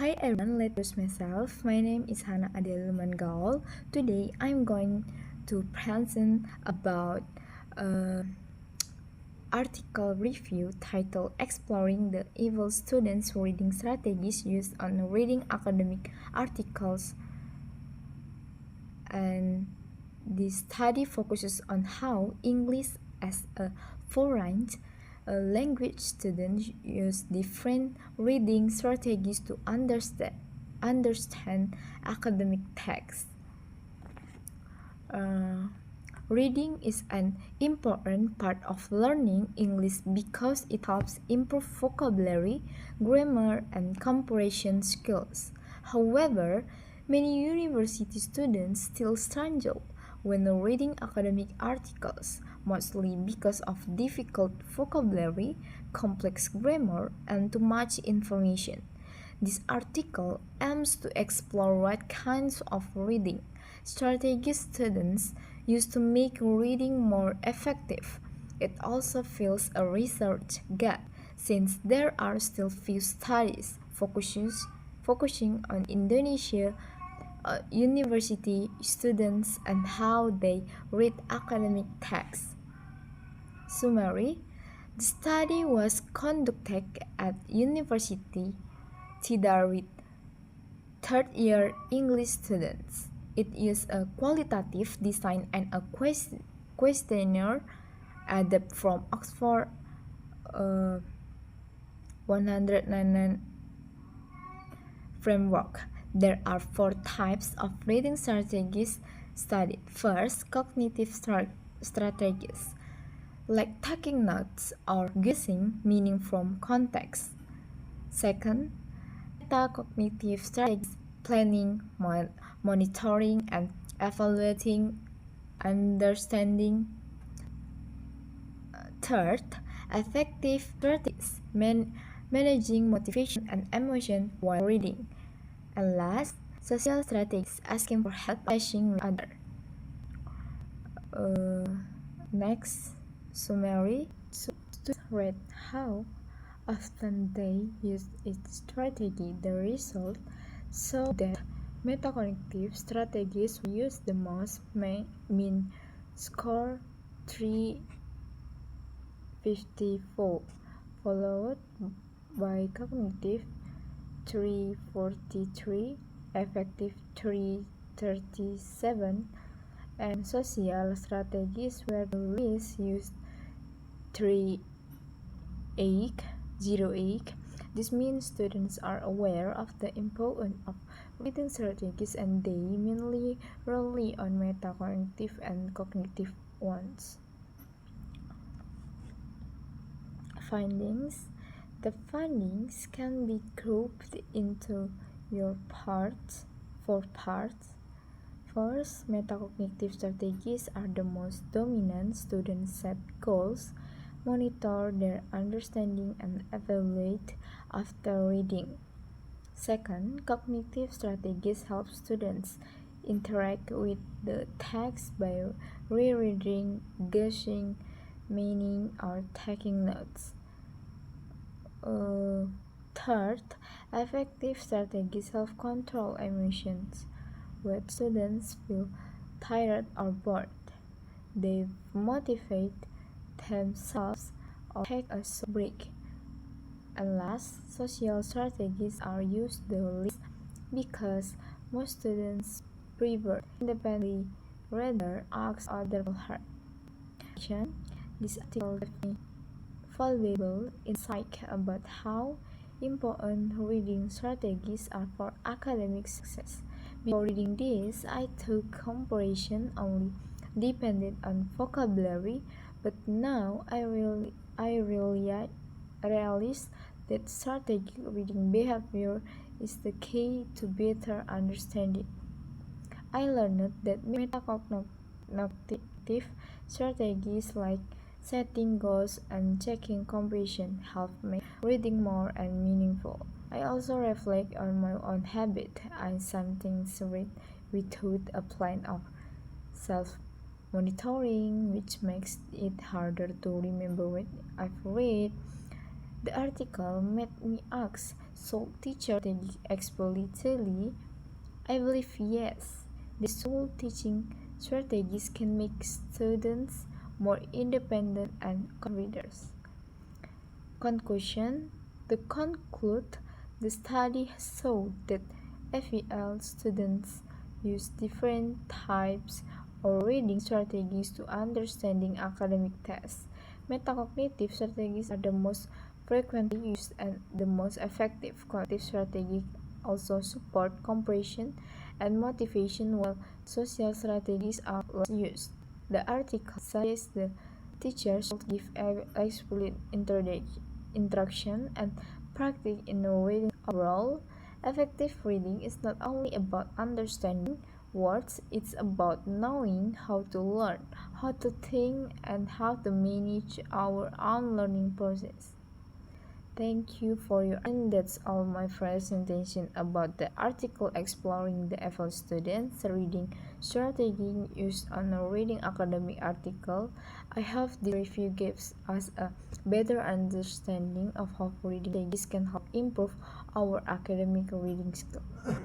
Hi everyone, let me introduce myself. My name is Hana Adel Mangaol. Today I'm going to present about article review titled Exploring the Evil Students Reading Strategies Used on Reading Academic Articles. And this study focuses on how English as a foreign language students use different reading strategies to understand academic texts. Reading is an important part of learning English because it helps improve vocabulary, grammar, and comprehension skills. However, many university students still struggle when reading academic articles, mostly because of difficult vocabulary, complex grammar, and too much information. This article aims to explore what kinds of reading strategies students use to make reading more effective. It also fills a research gap since there are still few studies focusing on Indonesia university students and how they read academic texts. Summary: the study was conducted at University Tidar with third-year English students. It used a qualitative design and a questionnaire adapted from Oxford 199 framework. There are 4 types of reading strategies studied. First, cognitive strategies, like taking notes or guessing meaning from context. Second, metacognitive strategies, planning, monitoring, and evaluating understanding. Third, affective strategies, managing motivation and emotion while reading. And last, social strategies, asking for help, sharing with others. Next, summary. To read how often they use its strategy, the result show that metacognitive strategies used the most mean score 354, followed by cognitive 343, affective 337, and social strategies where the least used 308. This means students are aware of the importance of reading strategies and they mainly rely on metacognitive and cognitive ones. Findings. The findings can be grouped into four parts. First, metacognitive strategies are the most dominant. Students set goals, monitor their understanding, and evaluate after reading. Second, cognitive strategies help students interact with the text by rereading, guessing meaning, or taking notes. Third, affective strategies help control emotions. When students feel tired or bored, they motivate themselves or take a short break. And last, social strategies are used the least because most students prefer independently rather ask other help. This article gave me valuable insight about how important reading strategies are for academic success. Before reading this, I took comprehension only depended on vocabulary, but now I realize that strategic reading behavior is the key to better understanding. I learned that metacognitive strategies like setting goals and checking comprehension help make reading more and meaningful. I also reflect on my own habit. I sometimes read without a plan of self-monitoring, which makes it harder to remember what I've read. The article made me ask, so teacher strategy explicitly? I believe yes. The school teaching strategies can make students more independent and readers. Conclusion: to conclude, the study showed that FEL students use different types of reading strategies to understanding academic tests. Metacognitive strategies are the most frequently used and the most effective. Cognitive strategies also support comprehension and motivation, while social strategies are less used. The article suggests the teachers should give explicit instruction and practice in reading. Overall, effective reading is not only about understanding words, it's about knowing how to learn, how to think, and how to manage our own learning process. Thank you for your and that's all my presentation about the article exploring the FL students reading strategy used on a reading academic article. I hope this review gives us a better understanding of how reading strategies can help improve our academic reading skills.